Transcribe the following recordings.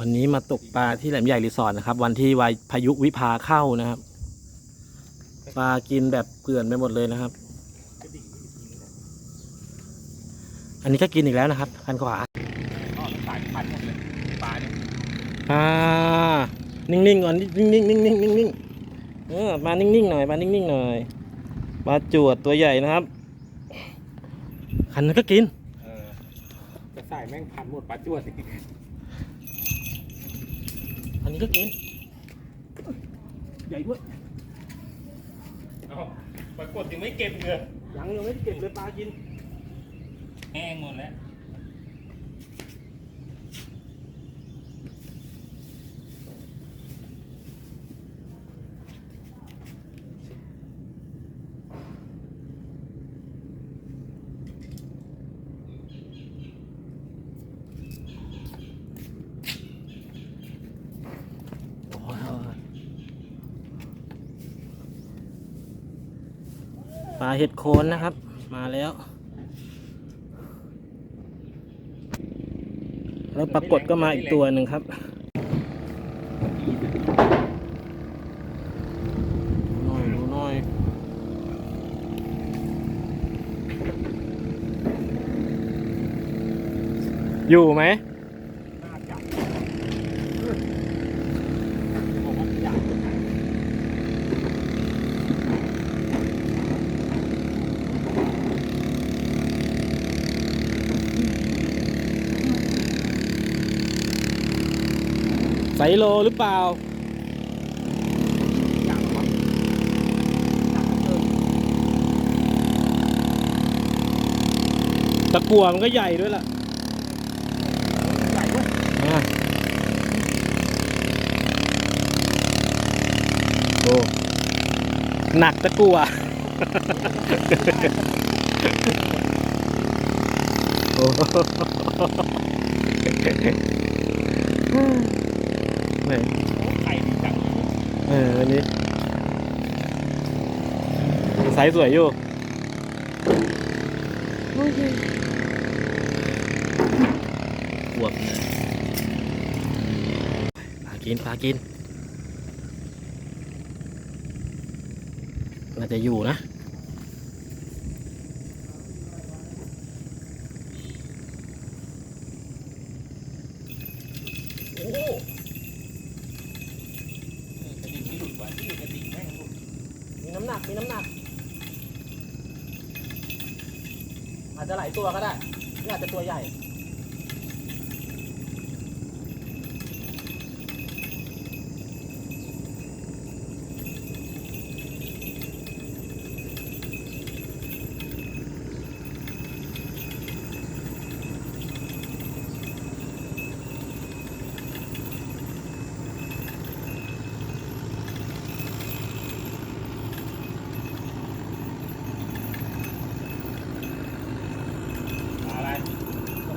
วันนี้มาตกปลาที่แหลมใหญ่รีสอร์ทนะครับ วันที่พายุวิภาเข้านะครับปลากินแบบเกลื่อนไปหมดเลยนะครับ อันนี้ก็กินอีกแล้วนะครับคันขวาสายพันหมดเลยปลาเนี่ยนิ่งๆก่อนนิ่งปลานิ่งๆหน่อยปลานิ่งๆหน่อยปลาจวดตัวใหญ่นะครับคันนั้นก็กินจะใส่แม่งพันหมดปลาจวดอันนี้ก็กินใหญ่ด้วยปลากดยังไม่เก็บเลยยังไม่เก็บเลยปลากินแห้งหมดแล้วปลาเห็ดโคนนะครับมาแล้วแล้วปรากฏก็มาอีกตัวหนึ่งครับดูหน่อยอยู่ไหมไซโลหรือเปล่าตะกั่วมันก็ใหญ่ด้วยล่ะใหญ่ด้วยโอ้หนักตะกั่วโอ้ไม่อันนี้ไซส์สวยอยู่บวกเลยปลากินน่าจะอยู่นะมีน้ำหนักอาจจะหลายตัวก็ได้หรืออาจจะตัวใหญ่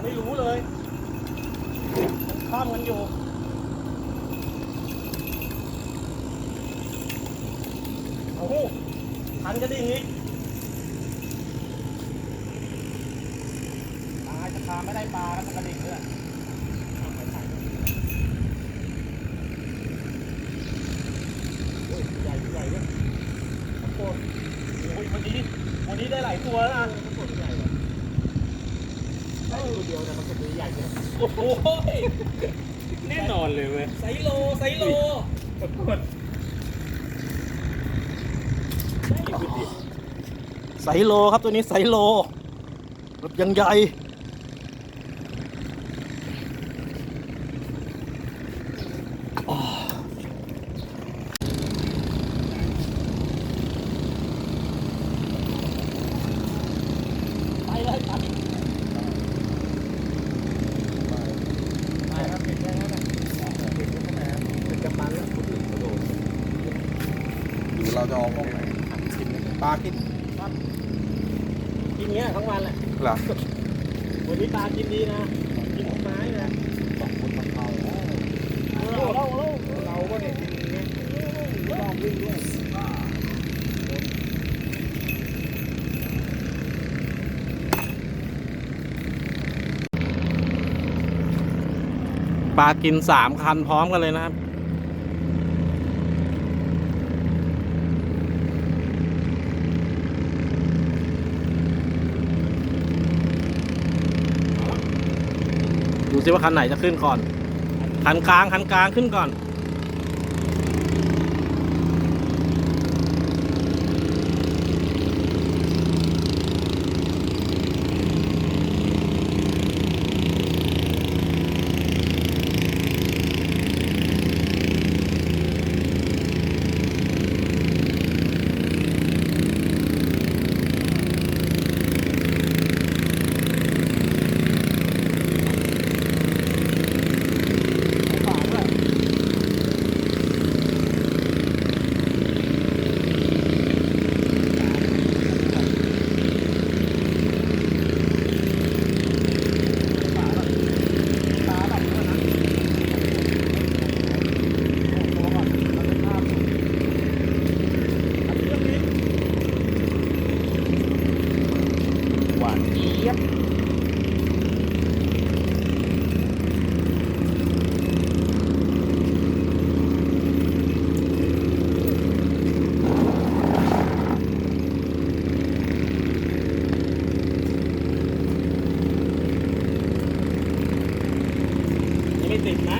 ไม่รู้เลยมันคล่อมกันอยู่โอ้โหพันกระดิ่งอีกตายจะพาไม่ได้ปลาแล้วพันกระดิ่งด้วยโอ้ยใหญ่ด้วยโอ้โหวันนี้ได้หลายตัวแล้วนะใหญ่เลยตัวเดียวแต่มันก็ตัวใหญ่เลยโอ้โหแน่นอนเลยเว้ยไซโลปรากฏไซโลครับตัวนี้ไซโลแบบยังใหญ่ไปเลยครับเป็นแค่นั้นนะเป็นแค่นั้นเป็นกำมันแล้วคนอื่นกระโดดดูเราจะเอาพวกไหนปลากินครับกินเงี้ยทั้งวันแหละเหรอวันนี้ปลากินดีนะกินต้นไม้นะสองคนมาเข้าเราก็เนี่ยกินเงี้ยลองวิ่งด้วยป ปลากิน3 คันพร้อมกันเลยนะครับดูซิว่าคันไหนจะขึ้นก่อนคันกลางขึ้นก่อนหวานเจี๊ยบนี่ไม่ติดนะ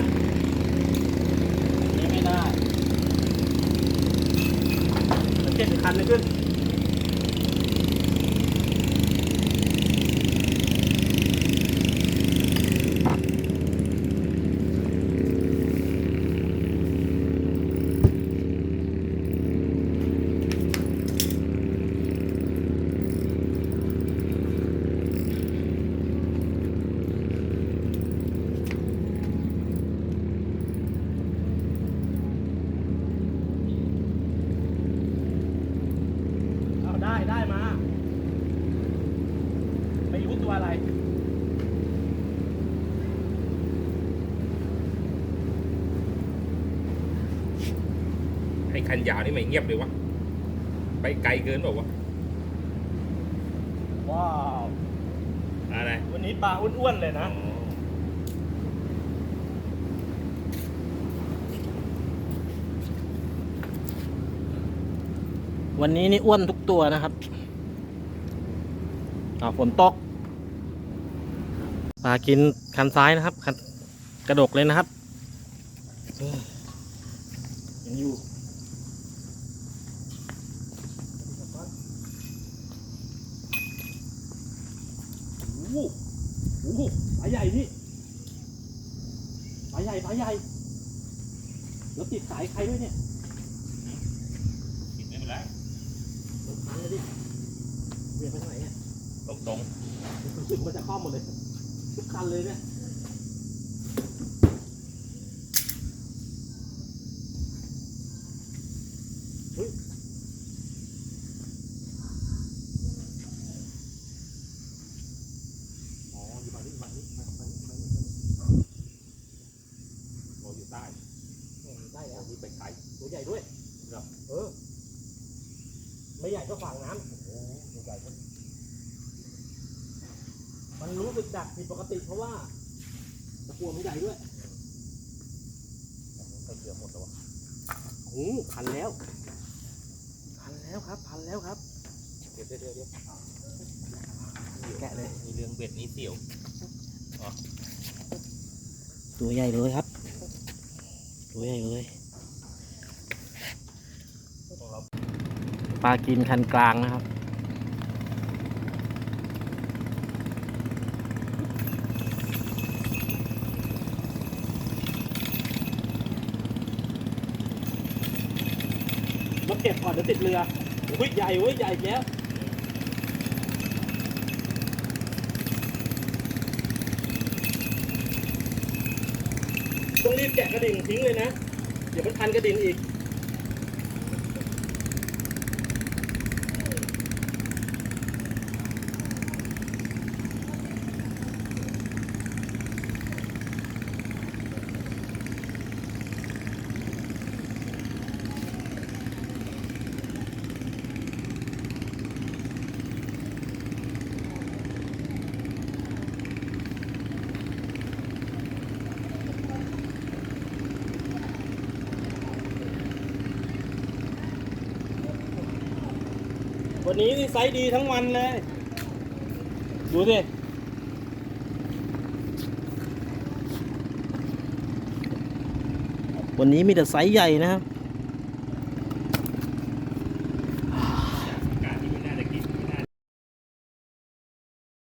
นี่ไม่ได้มันเจ็บอีกคันนึงขึ้น เอาได้มาไม่รู้ตัวอะไร ไอ้คันยาวนี่ไม่เงียบเลยวะ ไปไกลเกินเปล่าวะ ว้าว อะไร วันนี้ปลาอ้วนๆเลยนะ อ๋อ วันนี้นี่อ้วนทุกตัวนะครับฝนตกปลากินคันซ้ายนะครับคันกระดกเลยนะครับ ยังอยู่โอ้โหปลาใหญ่พี่ปลาใหญ่แล้วติดสายใครด้วยเนี่ย ผิดไม่เป็นไร รถคันเลยดิเวียนไปทางไหนเนี่ย ตรง รู้สึกมันจะคล่อมหมดเลยทุกคันเลยเนี่ยเฮ้ยอ๋ออยู่มานี่มานี่มานี่มานี่ ๆเราอยู่ใต้ ได้แล้ว นี่ไปไกล ตัวใหญ่ด้วยครับไม่ใหญ่ก็ฝั่งน้ำโอ้โหตัวใหญ่ด้วยมันรู้สึกดักผิดปกติเพราะว่าตะกัวมันใหญ่ด้วยเกือบหมดแล้ววะโอ้พันแล้วครับ เดี๋ยว แกะเลย มีเรื่องเบ็ดนี้เสี่ยว ตัวใหญ่เลยครับตัวใหญ่เลยปลากินคันกลางนะครับรถเก็บก่อนเดี๋ยวติดเรือโอ้ยใหญ่เว้ยใหญ่แย้วต้องรีบแกะกระดิ่งทิ้งเลยนะเดี๋ยวมันพันกระดิ่งอีก วันนี้นี่ไซส์ดีทั้งวันเลย ดูสิ วันนี้มีแต่ไซส์ใหญ่นะครับ